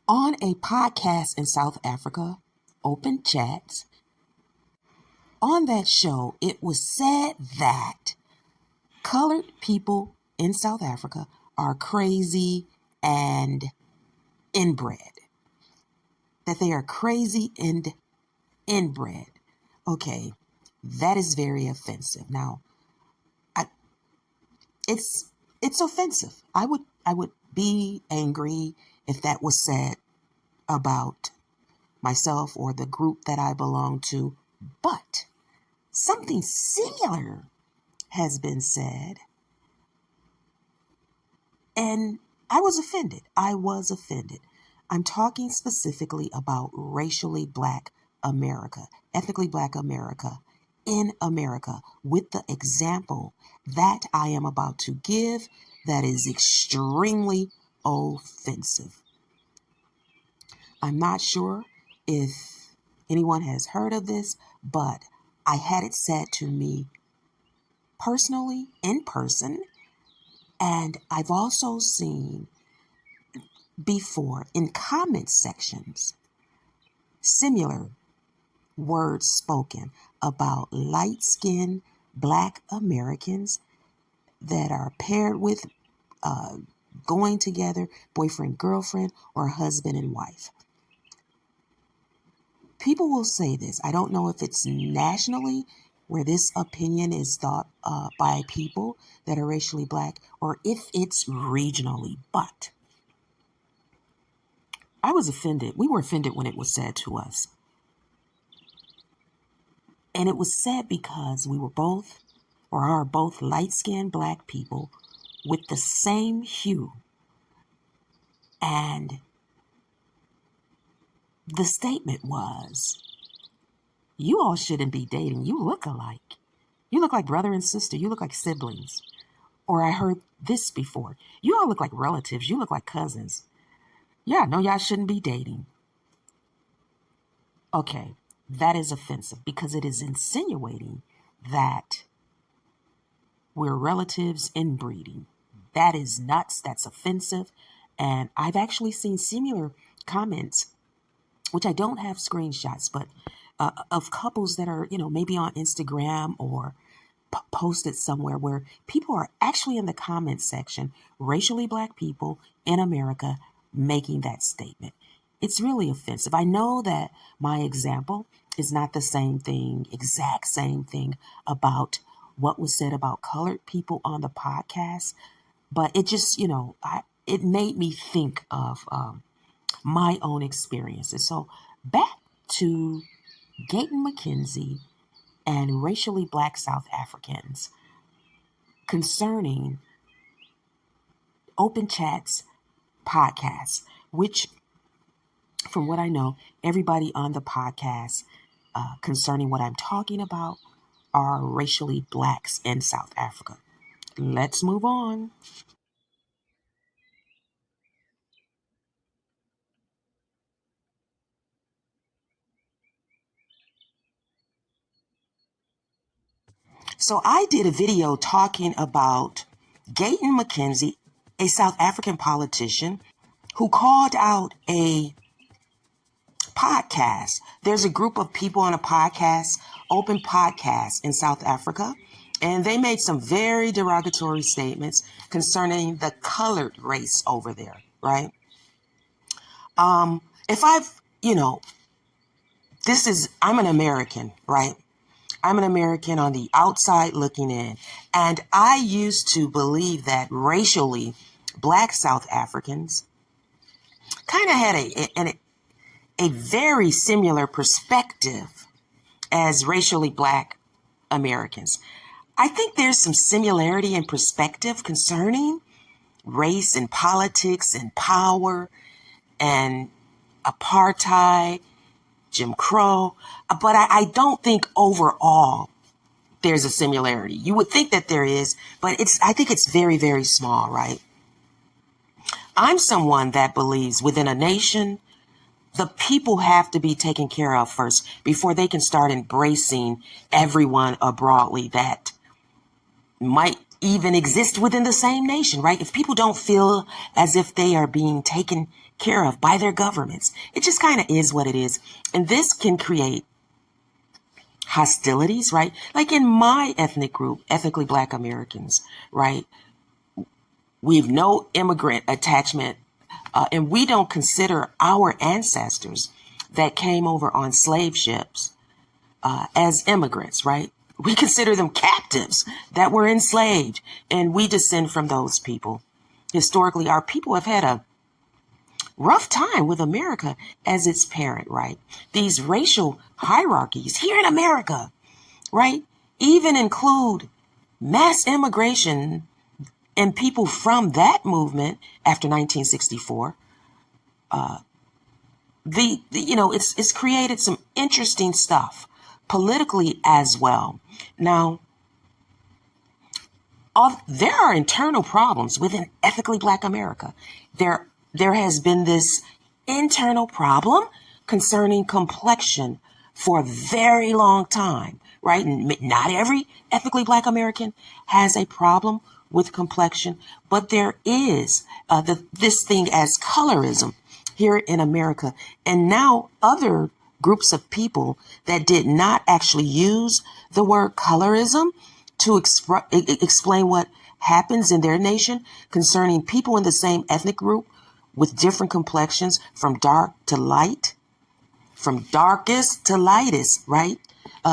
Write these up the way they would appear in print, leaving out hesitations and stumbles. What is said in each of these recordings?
On a podcast in South Africa, Open Chats, on that show, it was said that colored people in South Africa are crazy and inbred. That they are crazy and inbred. Okay, that is very offensive. Now, it's offensive. I would be angry if that was said about myself or the group that I belong to, but something similar has been said, and I was offended. I'm talking specifically about racially Black America, ethnically Black America in America, with the example that I am about to give that is extremely offensive. I'm not sure if anyone has heard of this, but I had it said to me personally, in person, and I've also seen before in comment sections similar words spoken about light-skinned Black Americans that are paired with going together, boyfriend, girlfriend, or husband and wife. People will say this. I don't know if it's nationally where this opinion is thought by people that are racially Black, or if it's regionally, but I was offended. We were offended when it was said to us. And it was said because we were both, or are both, light-skinned Black people with the same hue. And the statement was, you all shouldn't be dating. You look alike. You look like brother and sister. You look like siblings. Or I heard this before. You all look like relatives. You look like cousins. Yeah, no, y'all shouldn't be dating. Okay, that is offensive because it is insinuating that we're relatives inbreeding. That is nuts. That's offensive. And I've actually seen similar comments, which I don't have screenshots, but of couples that are, maybe on Instagram or posted somewhere where people are actually in the comment section, racially Black people in America, making that statement. It's really offensive. I know that my example is not the same thing, exact same thing about what was said about colored people on the podcast, but it just, it made me think of my own experiences. So back to Gayton McKenzie and racially Black South Africans concerning Open Chats podcast, which, from what I know, everybody on the podcast concerning what I'm talking about are racially Blacks in South Africa. Let's move on. So I did a video talking about Gayton McKenzie, a South African politician who called out a podcast. There's a group of people on a podcast, Open Podcast in South Africa, and they made some very derogatory statements concerning the colored race over there, right? If I've, I'm an American, right? I'm an American on the outside looking in. And I used to believe that racially Black South Africans kind of had a very similar perspective as racially Black Americans. I think there's some similarity in perspective concerning race and politics and power and apartheid, Jim Crow, but I don't think overall there's a similarity. You would think that there is, but I think it's very, very small, right? I'm someone that believes within a nation, the people have to be taken care of first before they can start embracing everyone broadly that might even exist within the same nation, right? If people don't feel as if they are being taken care of by their governments, it just kind of is what it is. And this can create hostilities, right? Like in my ethnic group, ethnically Black Americans, right? We've no immigrant attachment, and we don't consider our ancestors that came over on slave ships as immigrants, right? We consider them captives that were enslaved, and we descend from those people. Historically, our people have had a rough time with America as its parent, right? These racial hierarchies here in America, right, even include mass immigration and people from that movement after 1964. It's created some interesting stuff politically as well. Now, there are internal problems within ethnically Black America. There has been this internal problem concerning complexion for a very long time, right? And not every ethnically Black American has a problem with complexion, but there is this thing as colorism here in America. And now other groups of people that did not actually use the word colorism to explain what happens in their nation concerning people in the same ethnic group with different complexions, from dark to light, from darkest to lightest, right?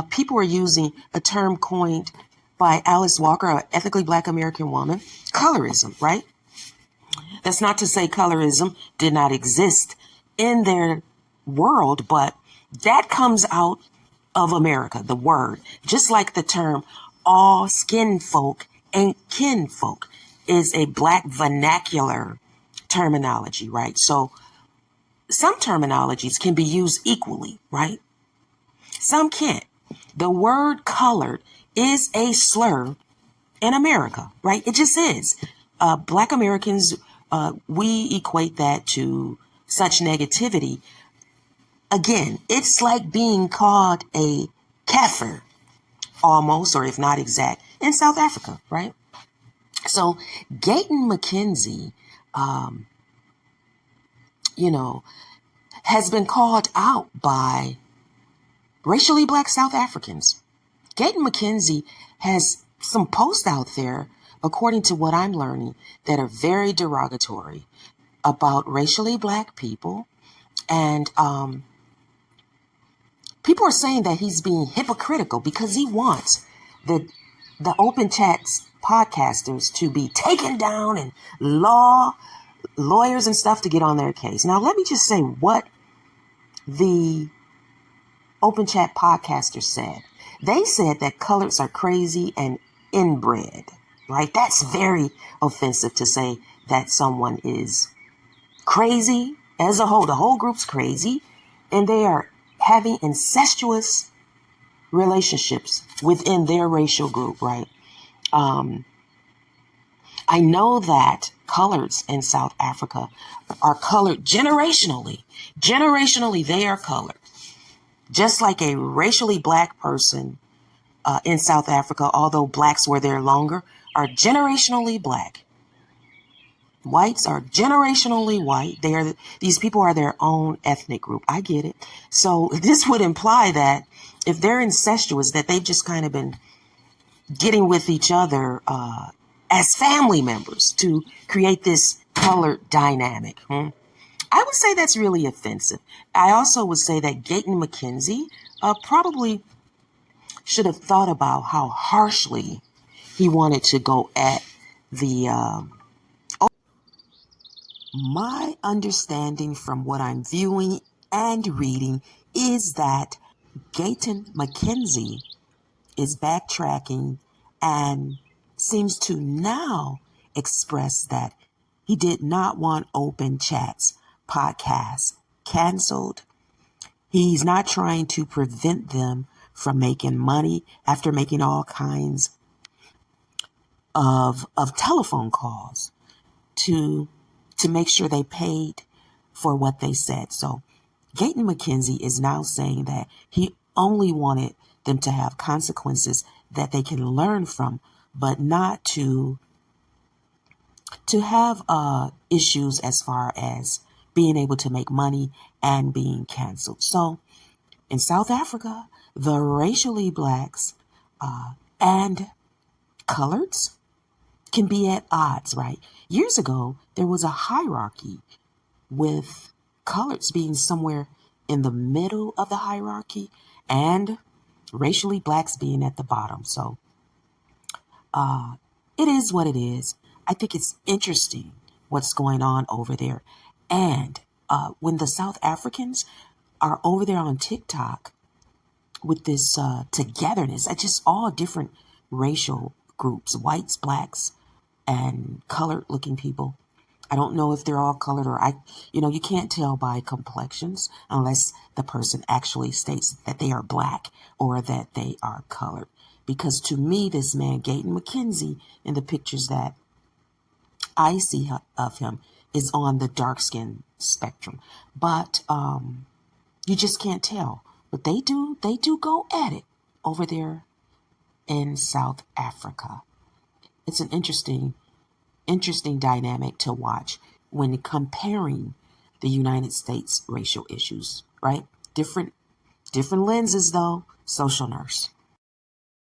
People are using a term coined by Alice Walker, an ethnically Black American woman, colorism, right? That's not to say colorism did not exist in their world, but that comes out of America, the word. Just like the term all skin folk ain't kin folk is a Black vernacular terminology, right? So some terminologies can be used equally, right? Some can't. The word colored is a slur in America, right? It just is. Black Americans, we equate that to such negativity. Again, it's like being called a kafir, almost, or if not exact, in South Africa, right? So Gayton McKenzie, has been called out by racially Black South Africans. Gayton McKenzie has some posts out there, according to what I'm learning, that are very derogatory about racially Black people. And people are saying that he's being hypocritical because he wants the Open Chats podcasters to be taken down and lawyers and stuff to get on their case. Now, let me just say what the Open Chat podcasters said. They said that coloreds are crazy and inbred, right? That's very offensive to say that someone is crazy as a whole. The whole group's crazy, and they are having incestuous relationships within their racial group, right? I know that coloreds in South Africa are colored generationally. Generationally, they are colored. Just like a racially Black person in South Africa, although Blacks were there longer, are generationally Black. Whites are generationally white. These people are their own ethnic group. I get it. So this would imply that if they're incestuous, that they've just kind of been getting with each other as family members to create this colored dynamic. I would say that's really offensive. I also would say that Gayton McKenzie probably should have thought about how harshly he wanted to go at the... My understanding from what I'm viewing and reading is that Gayton McKenzie is backtracking and seems to now express that he did not want Open Chats podcast canceled. He's not trying to prevent them from making money after making all kinds of telephone calls to make sure they paid for what they said. So Gayton McKenzie is now saying that he only wanted them to have consequences that they can learn from but not to have issues as far as being able to make money and being canceled. So in South Africa, the racially blacks and coloreds can be at odds, right? Years ago, there was a hierarchy with coloreds being somewhere in the middle of the hierarchy and racially blacks being at the bottom. So it is what it is. I think it's interesting what's going on over there. And when the South Africans are over there on TikTok with this togetherness, it's just all different racial groups, whites, blacks, and colored looking people. I don't know if they're all colored or you can't tell by complexions unless the person actually states that they are black or that they are colored. Because to me, this man, Gayton McKenzie, in the pictures that I see of him, is on the dark skin spectrum. But you just can't tell. But they do go at it over there in South Africa. It's an interesting dynamic to watch when comparing the United States racial issues, right? Different lenses though. Social nurse.